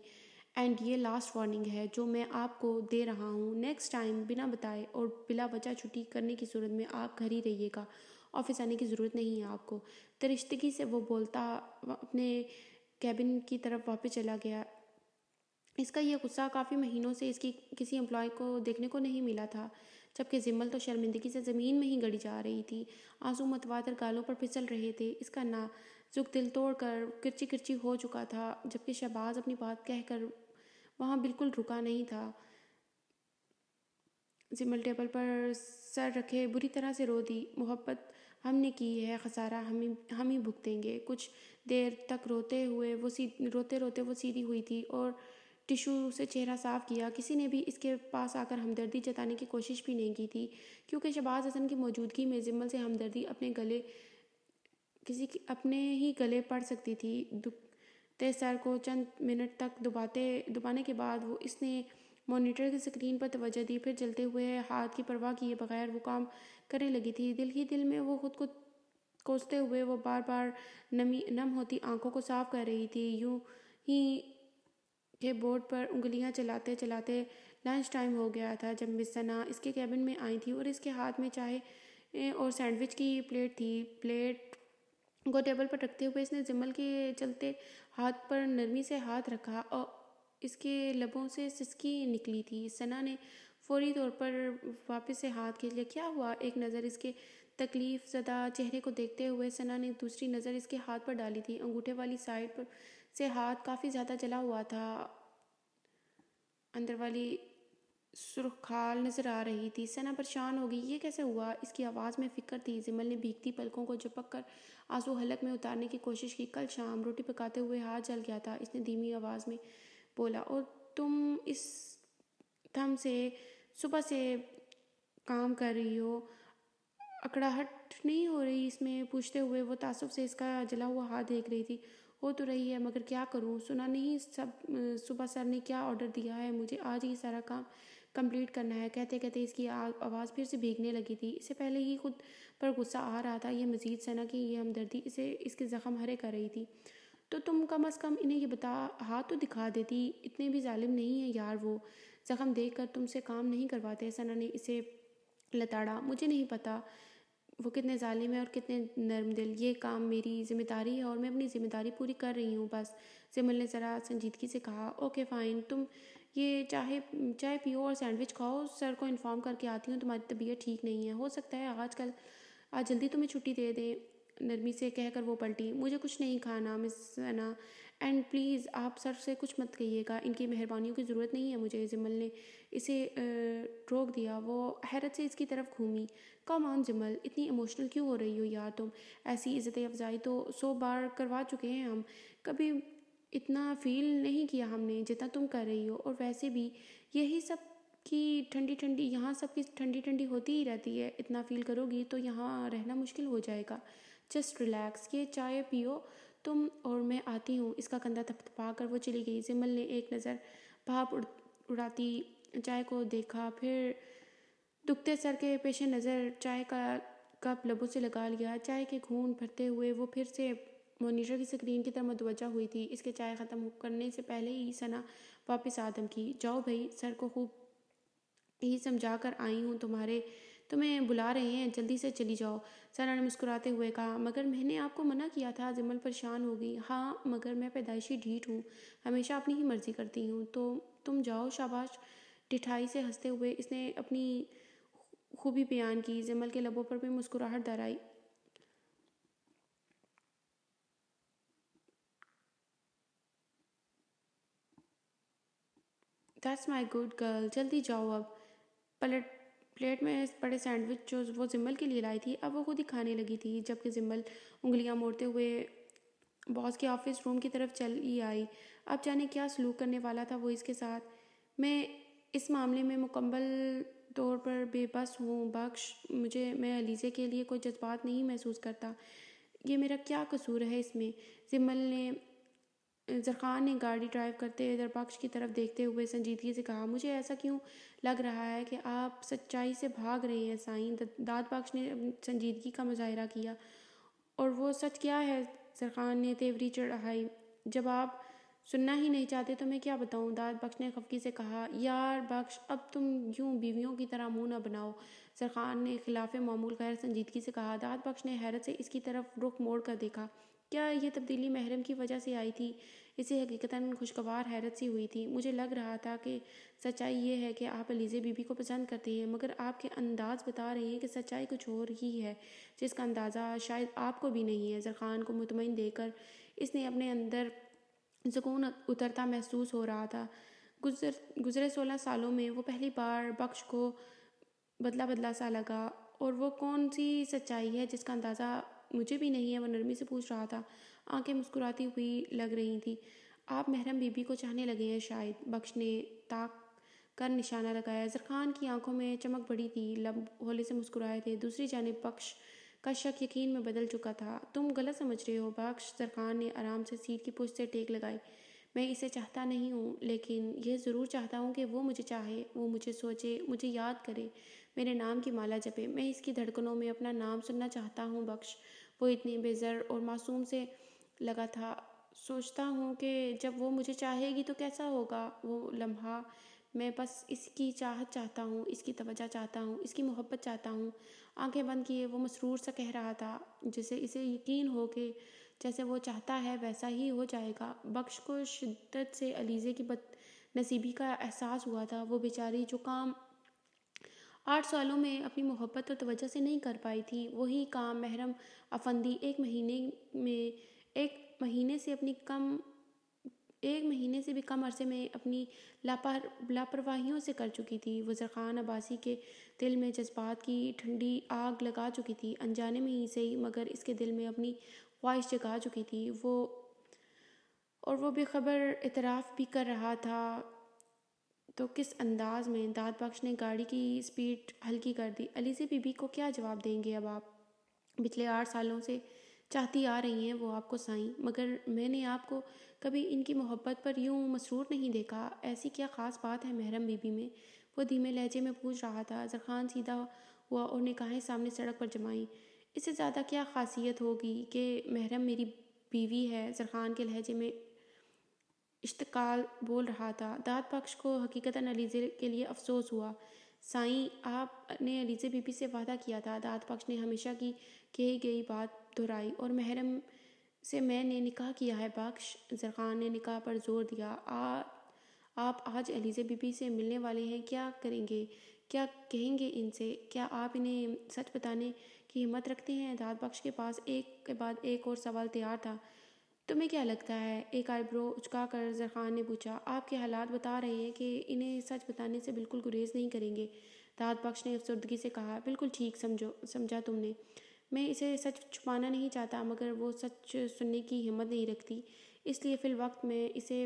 اینڈ یہ لاسٹ وارننگ ہے جو میں آپ کو دے رہا ہوں۔ نیکسٹ ٹائم بنا بتائے اور بلا وجہ چھٹی کرنے کی صورت میں آپ گھر ہی رہیے گا، آفس آنے کی ضرورت نہیں ہے آپ کو۔ درشتگی سے وہ بولتا اپنے کیبن کی طرف واپس چلا گیا۔ اس کا یہ غصہ کافی مہینوں سے اس کی کسی امپلائی کو دیکھنے کو نہیں ملا تھا، جبکہ جمل تو شرمندگی سے زمین میں ہی گڑی جا رہی تھی۔ آنسو متواتر گالوں پر پھسل رہے تھے۔ اس کا نازک دل توڑ کر کرچی کرچی ہو چکا تھا، جبکہ شہباز اپنی بات کہہ کر وہاں بالکل رکا نہیں تھا۔ جمل ٹیبل پر سر رکھے بری طرح سے رو دی۔ محبت ہم نے کی ہے، خسارہ ہم ہی بھگتیں گے۔ کچھ دیر تک روتے روتے وہ سیدھی ہوئی تھی اور ٹشو سے چہرہ صاف کیا۔ کسی نے بھی اس کے پاس آ کر ہمدردی جتانے کی کوشش بھی نہیں کی تھی، کیونکہ شہباز حسن کی موجودگی میں جمل سے ہمدردی اپنے ہی گلے پڑ سکتی تھی۔ دکھتے سر کو چند منٹ تک دبانے کے بعد اس نے مانیٹر کی سکرین پر توجہ دی، پھر جلتے ہوئے ہاتھ کی پرواہ کیے بغیر وہ کام کرنے لگی تھی۔ دل ہی دل میں وہ خود کو کوستے ہوئے وہ بار بار نم ہوتی آنکھوں کو صاف کر رہی تھی۔ یوں ہی کے بورڈ پر انگلیاں چلاتے چلاتے لنچ ٹائم ہو گیا تھا جب مس ثنا اس کے کیبن میں آئی تھی اور اس کے ہاتھ میں چائے اور سینڈوچ کی پلیٹ تھی۔ پلیٹ کو ٹیبل پر رکھتے ہوئے اس نے جمل کے چلتے ہاتھ پر نرمی سے ہاتھ رکھا اور اس کے لبوں سے سسکی نکلی تھی۔ ثنا نے فوری طور پر واپس سے ہاتھ کھینچ لیا۔ کیا ہوا؟ ایک نظر اس کے تکلیف زدہ چہرے کو دیکھتے ہوئے ثنا نے دوسری نظر اس کے ہاتھ پر ڈالی تھی۔ انگوٹھے والی سائڈ پر سے ہاتھ کافی زیادہ جلا ہوا تھا، اندر والی سرخ کھال نظر آ رہی تھی۔ ثنا پریشان ہو گئی۔ یہ کیسے ہوا؟ اس کی آواز میں فکر تھی۔ جمل نے بھیگتی پلکوں کو جھپک کر آنسو حلق میں اتارنے کی کوشش کی۔ کل شام روٹی پکاتے ہوئے ہاتھ جل گیا تھا، اس نے دھیمی آواز میں بولا، اور تم اس تھم سے صبح سے کام کر رہی ہو، اکڑاہٹ نہیں ہو رہی اس میں؟ پوچھتے ہوئے وہ تعصب سے اس کا جلا ہوا ہاتھ دیکھ رہی تھی۔ ہو تو رہی ہے، مگر کیا کروں؟ سنا نہیں صبح سر نے کیا آرڈر دیا ہے؟ مجھے آج ہی سارا کام کمپلیٹ کرنا ہے۔ کہتے کہتے اس کی آواز پھر سے بھیگنے لگی تھی۔ اسے پہلے ہی خود پر غصہ آ رہا تھا، یہ مزید ثنا کی یہ ہمدردی اس کے زخم ہرے کر رہی تھی۔ تو تم کم از کم انہیں یہ ہاتھ تو دکھا دیتی۔ اتنے بھی ظالم نہیں ہیں یار وہ، زخم دیکھ کر تم سے کام نہیں کرواتے۔ ثنا نے اسے لتاڑا۔ مجھے نہیں پتا، وہ کتنے ظالم ہیں اور کتنے نرم دل. یہ کام میری ذمہ داری ہے اور میں اپنی ذمہ داری پوری کر رہی ہوں بس. جمل نے ذرا سنجیدگی سے کہا. اوکے فائن, تم یہ چائے پیو اور سینڈوچ کھاؤ. سر کو انفارم کر کے آتی ہوں تمہاری طبیعت ٹھیک نہیں ہے. ہو سکتا ہے آج جلدی تمہیں چھٹی دے دیں. نرمی سے کہہ کر وہ پلٹی. مجھے کچھ نہیں کھانا مس انا, اینڈ پلیز آپ سر سے کچھ مت کہیے گا. ان کی مہربانیوں کی ضرورت نہیں ہے مجھے. جمل نے اسے روک دیا. وہ حیرت سے اس کی طرف گھومی. کم آن جمل, اتنی ایموشنل کیوں ہو رہی ہو یار تم؟ ایسی عزت افزائی تو 100 بار کروا چکے ہیں ہم. کبھی اتنا فیل نہیں کیا ہم نے جتنا تم کر رہی ہو. اور ویسے بھی یہی سب کی ٹھنڈی یہاں سب کی ٹھنڈی ہوتی ہی رہتی ہے. اتنا فیل کرو گی تو یہاں رہنا مشکل ہو جائے گا. Just relax. یہ چائے پیو تم اور میں آتی ہوں. اس کا کندھا تھپتھپا کر وہ چلی گئی. جمل نے ایک نظر بھاپ اڑاتی چائے کو دیکھا, پھر دکھتے سر کے پیش نظر چائے کا کپ لبوں سے لگا لیا. چائے کے گھونٹ بھرتے ہوئے وہ پھر سے مانیٹر کی سکرین کی طرف متوجہ ہوئی تھی. اس کے چائے ختم کرنے سے پہلے ہی ثنا واپس آدم کی. جاؤ بھائی, سر کو خوب ہی سمجھا کر آئی ہوں, تمہیں بلا رہے ہیں, جلدی سے چلی جاؤ. ثنا نے مسکراتے ہوئے کہا. مگر میں نے آپ کو منع کیا تھا. جمل پریشان ہو گئی. ہاں مگر میں پیدائشی ڈھیٹ ہوں, ہمیشہ اپنی ہی مرضی کرتی ہوں. تو تم جاؤ. شاباش. ڈٹھائی سے ہنستے ہوئے اس نے اپنی خوبی بیان کی. جمل کے لبوں پر بھی مسکراہٹ در آئی. دیٹس مائی گڈ گرل, جلدی جاؤ اب. پلیٹ میں پڑے سینڈوچ جو وہ جمل کے لیے لائی تھی اب وہ خود ہی کھانے لگی تھی, جبکہ جمل انگلیاں موڑتے ہوئے باس کے آفس روم کی طرف چلی آئی. اب جانے کیا سلوک کرنے والا تھا وہ اس کے ساتھ. میں اس معاملے میں مکمل طور پر بے بس ہوں بخش. میں علیزے کے لیے کوئی جذبات نہیں محسوس کرتا. یہ میرا کیا قصور ہے اس میں؟ زرخان نے گاڑی ڈرائیو کرتے دربخش کی طرف دیکھتے ہوئے سنجیدگی سے کہا. مجھے ایسا کیوں لگ رہا ہے کہ آپ سچائی سے بھاگ رہے ہیں سائیں. داد بخش نے سنجیدگی کا مظاہرہ کیا. اور وہ سچ کیا ہے؟ زرخان نے تیوری چڑھائی. جب آپ سننا ہی نہیں چاہتے تو میں کیا بتاؤں؟ داد بخش نے خفگی سے کہا. یار بخش, اب تم یوں بیویوں کی طرح منہ نہ بناؤ. زرخان نے خلاف معمول غیر سنجیدگی سے کہا. داد بخش نے حیرت سے اس کی طرف رخ موڑ کر دیکھا. کیا یہ تبدیلی محرم کی وجہ سے آئی تھی؟ اسے حقیقتاً خوشگوار حیرت سی ہوئی تھی. مجھے لگ رہا تھا کہ سچائی یہ ہے کہ آپ علیزے بی بی کو پسند کرتے ہیں, مگر آپ کے انداز بتا رہے ہیں کہ سچائی کچھ اور ہی ہے جس کا اندازہ شاید آپ کو بھی نہیں ہے. زرخان کو مطمئن دے کر اس نے اپنے اندر سکون اترتا محسوس ہو رہا تھا. گزرے 16 سالوں میں وہ پہلی بار بخش کو بدلا سا لگا. اور وہ کون سی سچائی ہے جس کا اندازہ مجھے بھی نہیں ہے؟ وہ نرمی سے پوچھ رہا تھا. آنکھیں مسکراتی ہوئی لگ رہی تھیں. آپ محرم بی بی کو چاہنے لگے ہیں شاید. بخش نے تاک کر نشانہ لگایا. زرخان کی آنکھوں میں چمک بڑی تھی, لب ہولے سے مسکرائے تھے. دوسری جانب بخش کا شک یقین میں بدل چکا تھا. تم غلط سمجھ رہے ہو بخش. زرخان نے آرام سے سیٹ کی پشت سے ٹیک لگائی. میں اسے چاہتا نہیں ہوں, لیکن یہ ضرور چاہتا ہوں کہ وہ مجھے چاہے, وہ مجھے سوچے, مجھے یاد کرے, میرے نام کی مالا جپے. میں اس کی دھڑکنوں میں اپنا نام سننا چاہتا ہوں بخش. وہ اتنی بے زر اور معصوم سے لگا تھا. سوچتا ہوں کہ جب وہ مجھے چاہے گی تو کیسا ہوگا وہ لمحہ. میں بس اس کی چاہت چاہتا ہوں, اس کی توجہ چاہتا ہوں, اس کی محبت چاہتا ہوں. آنکھیں بند کیے وہ مسرور سا کہہ رہا تھا, جسے اسے یقین ہو کہ جیسے وہ چاہتا ہے ویسا ہی ہو جائے گا. بخش کو شدت سے علیزے کی بد نصیبی کا احساس ہوا تھا. وہ بیچاری جو کام 8 سالوں میں اپنی محبت اور توجہ سے نہیں کر پائی تھی, وہی کام محرم افندی ایک مہینے سے بھی کم عرصے میں اپنی لاپرواہیوں سے کر چکی تھی. وہ زرخان عباسی کے دل میں جذبات کی ٹھنڈی آگ لگا چکی تھی, انجانے میں ہی صحیح, مگر اس کے دل میں اپنی خواہش جگا چکی تھی. اور وہ بے خبر اعتراف بھی کر رہا تھا. تو کس انداز میں؟ داد بخش نے گاڑی کی سپیڈ ہلکی کر دی. علیزے بی بی کو کیا جواب دیں گے اب آپ؟ پچھلے 8 سالوں سے چاہتی آ رہی ہیں وہ آپ کو سائیں, مگر میں نے آپ کو کبھی ان کی محبت پر یوں مسرور نہیں دیکھا. ایسی کیا خاص بات ہے محرم بی بی میں؟ وہ دھیمے لہجے میں پوچھ رہا تھا. زرخان سیدھا ہوا اور نگاہیں سامنے سڑک پر جمائیں. اس سے زیادہ کیا خاصیت ہوگی کہ محرم میری بیوی ہے. زرخان کے لہجے میں اشتعال بول رہا تھا. داد بخش کو حقیقتاً علیزے کے لیے افسوس ہوا. سائیں آپ نے علیزہ بی بی سے وعدہ کیا تھا۔ داد بخش نے ہمیشہ کی کہی گئی بات دہرائی۔ اور محرم سے میں نے نکاح کیا ہے بخش۔ زرخان نے نکاح پر زور دیا۔ آپ آج علیزہ بی بی سے ملنے والے ہیں، کیا کریں گے؟ کیا کہیں گے ان سے؟ کیا آپ انہیں سچ بتانے کی ہمت رکھتے ہیں؟ داد بخش کے پاس ایک کے بعد ایک اور سوال تیار تھا۔ تمہیں کیا لگتا ہے؟ ایک آئی برو اچکا کر زرخان نے پوچھا۔ آپ کے حالات بتا رہے ہیں کہ انہیں سچ بتانے سے بالکل گریز نہیں کریں گے، داد بخش نے افسردگی سے کہا۔ بالکل ٹھیک سمجھا تم نے۔ میں اسے سچ چھپانا نہیں چاہتا، مگر وہ سچ سننے کی ہمت نہیں رکھتی، اس لیے فی الوقت میں اسے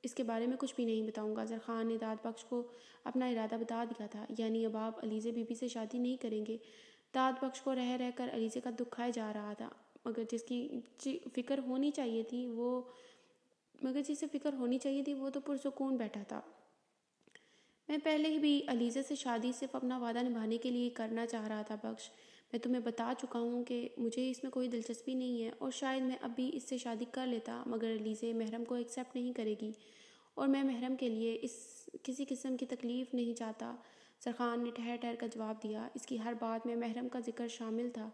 اس کے بارے میں کچھ بھی نہیں بتاؤں گا۔ زرخان نے داد بخش کو اپنا ارادہ بتا دیا تھا، یعنی اب آپ علیزہ بی بی سے شادی نہیں کریں گے۔ داد بخش کو رہ رہ کر علیزہ کا دکھ کھائے جا رہا تھا، مگر جسے فکر ہونی چاہیے تھی وہ تو پرسکون بیٹھا تھا۔ میں پہلے ہی بھی علیزہ سے شادی صرف اپنا وعدہ نبھانے کے لیے کرنا چاہ رہا تھا بخش۔ میں تمہیں بتا چکا ہوں کہ مجھے اس میں کوئی دلچسپی نہیں ہے، اور شاید میں اب بھی اس سے شادی کر لیتا، مگر علیزہ محرم کو ایکسیپٹ نہیں کرے گی، اور میں محرم کے لیے کسی قسم کی تکلیف نہیں چاہتا۔ زرخان نے ٹھہر ٹھہر کر جواب دیا۔ اس کی ہر بات میں محرم کا ذکر شامل تھا۔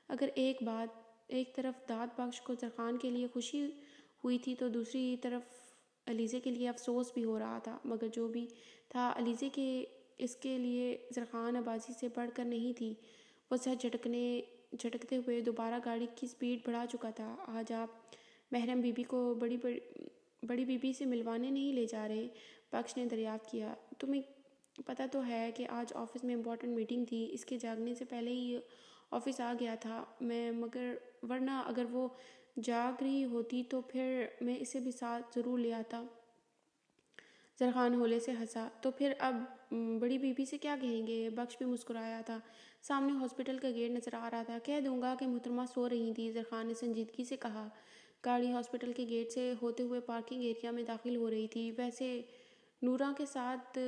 اگر ایک طرف داد بخش کو زرخان کے لیے خوشی ہوئی تھی تو دوسری طرف علیزہ کے لیے افسوس بھی ہو رہا تھا، مگر جو بھی تھا علیزہ کے اس کے لیے زرخان آبازی سے بڑھ کر نہیں تھی۔ وہ سر جھٹکتے ہوئے دوبارہ گاڑی کی سپیڈ بڑھا چکا تھا۔ آج آپ محرم بی بی کو بڑی بی بی سے ملوانے نہیں لے جا رہے؟ بخش نے دریافت کیا۔ تمہیں پتہ تو ہے کہ آج آفس میں امپورٹنٹ میٹنگ تھی، اس کے جاگنے سے پہلے ہی آفس آ گیا تھا میں، مگر ورنہ اگر وہ جاگ رہی ہوتی تو پھر میں اسے بھی ساتھ ضرور لے آتا۔ زرخان ہولے سے ہنسا۔ تو پھر اب بڑی بی بی سے کیا کہیں گے؟ بخش بھی مسکرایا تھا۔ سامنے ہاسپٹل کا گیٹ نظر آ رہا تھا۔ کہہ دوں گا کہ محترمہ سو رہی تھی، زرخان نے سنجیدگی سے کہا۔ گاڑی ہاسپٹل کے گیٹ سے ہوتے ہوئے پارکنگ ایریا میں داخل ہو رہی تھی۔ ویسے نورا کے ساتھ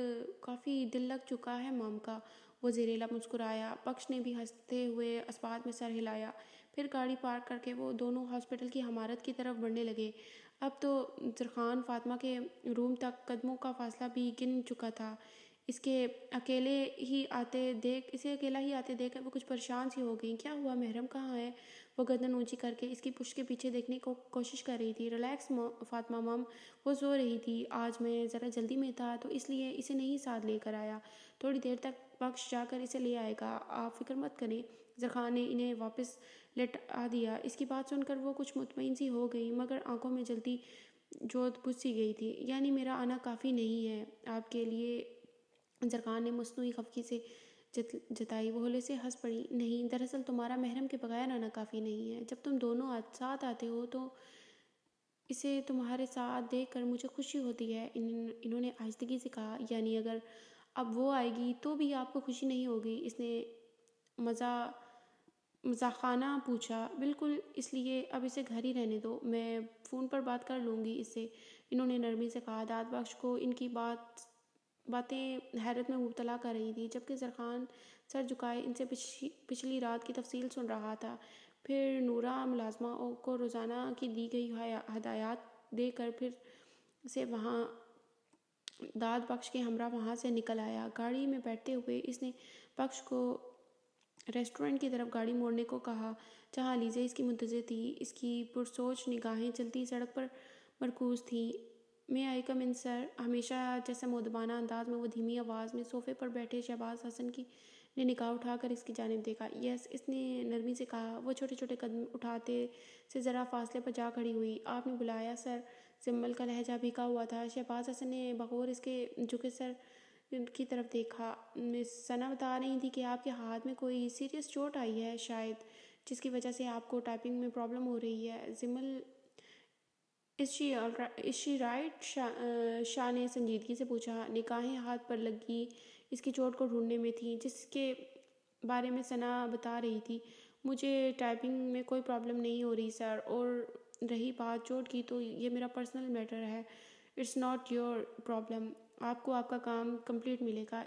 کافی دل لگ چکا ہے مام کا، وہ زیر لب مسکرایا۔ بخش نے بھی ہنستے ہوئے اس بات میں سر ہلایا۔ پھر گاڑی پارک کر کے وہ دونوں ہاسپٹل کی عمارت کی طرف بڑھنے لگے۔ اب تو زرخان فاطمہ کے روم تک قدموں کا فاصلہ بھی گن چکا تھا۔ اسے اکیلا ہی آتے دیکھ کر وہ کچھ پریشان سی ہو گئی۔ کیا ہوا؟ محرم کہاں ہے؟ وہ گردن اونچی کر کے اس کی پشت کے پیچھے دیکھنے کی کوشش کر رہی تھی۔ ریلیکس فاطمہ مم، وہ سو رہی تھی۔ آج میں ذرا جلدی میں تھا تو اس لیے اسے نہیں ساتھ لے کر آیا، تھوڑی دیر تک بخش جا کر اسے لے آئے گا، آپ فکر مت کریں۔ زرخان نے انہیں واپس لٹا دیا۔ اس کی بات سن کر وہ کچھ مطمئن سی ہو گئی، مگر آنکھوں میں جلتی جوت بجھ سی گئی تھی۔ یعنی میرا آنا کافی نہیں ہے آپ کے لیے؟ زرخان نے مصنوعی خفگی سے جتائی۔ وہ ہولے سے ہنس پڑی۔ نہیں، دراصل تمہارا محرم کے بغیر آنا کافی نہیں ہے۔ جب تم دونوں ساتھ آتے ہو تو اسے تمہارے ساتھ دیکھ کر مجھے خوشی ہوتی ہے، انہوں نے آہستگی سے کہا۔ یعنی اگر اب وہ آئے گی تو بھی آپ کو خوشی نہیں ہوگی؟ اس نے مزاحانہ پوچھا۔ بالکل، اس لیے اب اسے گھر ہی رہنے دو، میں فون پر بات کر لوں گی اس سے، انہوں نے نرمی سے کہا۔ داد بخش کو ان کی باتیں حیرت میں مبتلا کر رہی تھی، جبکہ زرخان سر جھکائے ان سے پچھلی رات کی تفصیل سن رہا تھا۔ پھر نورا ملازمہ کو روزانہ کی دی گئی ہدایات دے کر پھر سے داد بخش کے ہمراہ وہاں سے نکل آیا۔ گاڑی میں بیٹھتے ہوئے اس نے بخش کو ریسٹورنٹ کی طرف گاڑی موڑنے کو کہا، جہاں علیزہ اس کی منتظر تھی۔ اس کی پرسوچ نگاہیں چلتی سڑک پر مرکوز تھیں۔ میں آئی کم ان سر؟ ہمیشہ جیسا مؤدبانہ انداز میں وہ دھیمی آواز میں صوفے پر بیٹھے شہباز حسن نے نگاہ اٹھا کر اس کی جانب دیکھا۔ یس، اس نے نرمی سے کہا۔ وہ چھوٹے چھوٹے قدم اٹھاتے سے ذرا فاصلے پر جا کھڑی ہوئی۔ آپ نے بلایا سر؟ زمل کا لہجہ بھیگا ہوا تھا۔ شہباز حسن نے بغور اس کے جھکے سر کی طرف دیکھا۔ مس ثنا بتا رہی تھی کہ آپ کے ہاتھ میں کوئی سیریس چوٹ آئی ہے شاید، جس کی وجہ سے آپ کو ٹائپنگ میں پرابلم ہو رہی ہے۔ زمل از شی رائٹ؟ شاہ نے سنجیدگی سے پوچھا۔ نگاہیں ہاتھ پر لگی اس کی چوٹ کو ڈھونڈنے میں تھیں جس کے بارے میں ثنا بتا رہی تھی۔ مجھے ٹائپنگ میں کوئی پرابلم نہیں ہو رہی سر، اور رہی بات چوٹ کی تو یہ میرا پرسنل میٹر ہے، اٹس ناٹ یور پرابلم۔ آپ کو آپ کا کام کمپلیٹ ملے گا،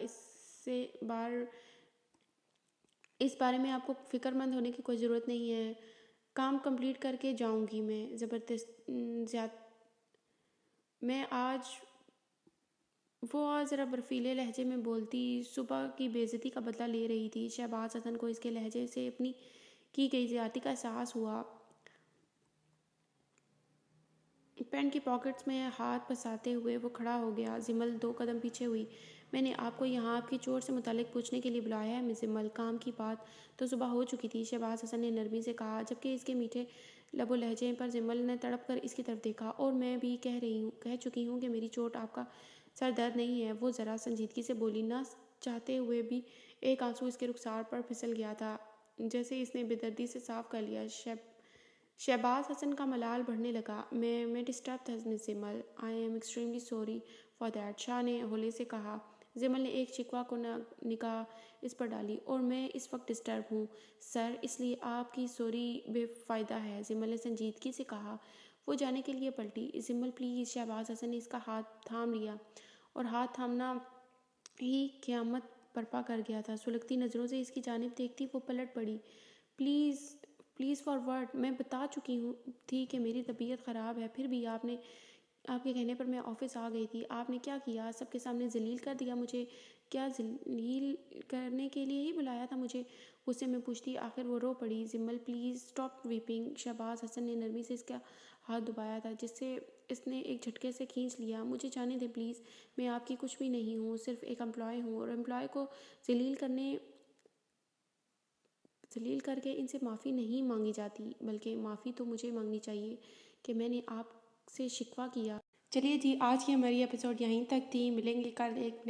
اس بارے میں آپ کو فکر مند ہونے کی کوئی ضرورت نہیں ہے۔ کام کمپلیٹ کر کے جاؤں گی میں آج وہ آج ذرا برفیلے لہجے میں بولتی صبح کی بے عزتی کا بدلہ لے رہی تھی۔ شہباز حسن کو اس کے لہجے سے اپنی کی گئی زیادتی کا احساس ہوا۔ پینٹ کی پاکٹس میں ہاتھ پھنساتے ہوئے وہ کھڑا ہو گیا۔ زمل 2 قدم پیچھے ہوئی۔ میں نے آپ کو یہاں آپ کی چوٹ سے متعلق پوچھنے کے لیے بلایا ہے مس زمل۔ کام کی بات تو صبح ہو چکی تھی، شہباز حسن نے نرمی سے کہا، جبکہ اس کے میٹھے لب و لہجے پر زمل نے تڑپ کر اس کی طرف دیکھا۔ اور میں بھی کہہ چکی ہوں کہ میری چوٹ آپ کا سر درد نہیں ہے۔ وہ ذرا سنجیدگی سے بولی، نہ چاہتے ہوئے بھی ایک آنسو اس کے رخسار پر پھسل گیا تھا، جیسے اس نے بے دردی سے صاف کر لیا۔ شہباز حسن کا ملال بڑھنے لگا۔ میں ڈسٹرب تھا miss Zamal. I am extremely sorry for that, Shah نے ہولے سے کہا۔ زمل نے ایک شکوہ کو نگاہ اس پر ڈالی۔ اور میں اس وقت ڈسٹرب ہوں سر، اس لیے آپ کی سوری بے فائدہ ہے، زمل نے سنجیدگی سے کہا۔ وہ جانے کے لیے پلٹی۔ زمل پلیز، شہباز حسن نے اس کا ہاتھ تھام لیا، اور ہاتھ تھامنا ہی قیامت برپا کر گیا تھا۔ سلگتی نظروں سے اس کی جانب دیکھتی وہ پلٹ پڑی۔ Please please for what? میں بتا چکی تھی کہ میری طبیعت خراب ہے، پھر بھی آپ کے کہنے پر میں آفس آ گئی تھی۔ آپ نے کیا کیا؟ سب کے سامنے ذلیل کر دیا مجھے۔ کیا ذلیل کرنے کے لیے ہی بلایا تھا مجھے؟ غصے میں پوچھتی۔ آخر وہ رو پڑی۔ زمل پلیز اسٹاپ ویپنگ۔ شہباز حسن نے نرمی سے اس کا ہاتھ دبایا تھا، جس سے اس نے ایک جھٹکے سے کھینچ لیا۔ مجھے جانے دیں پلیز، میں آپ کی کچھ بھی نہیں ہوں، صرف ایک امپلائی ہوں، اور امپلائی کو ذلیل کر کے ان سے معافی نہیں مانگی جاتی، بلکہ معافی تو مجھے مانگنی چاہیے کہ میں نے آپ سے شکوہ کیا۔ چلیے جی، آج کی ہماری ایپیسوڈ یہیں تک تھی۔ ملیں گے کل ایک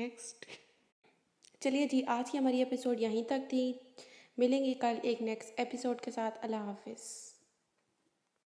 نیکسٹ ایپیسوڈ کے ساتھ۔ اللہ حافظ۔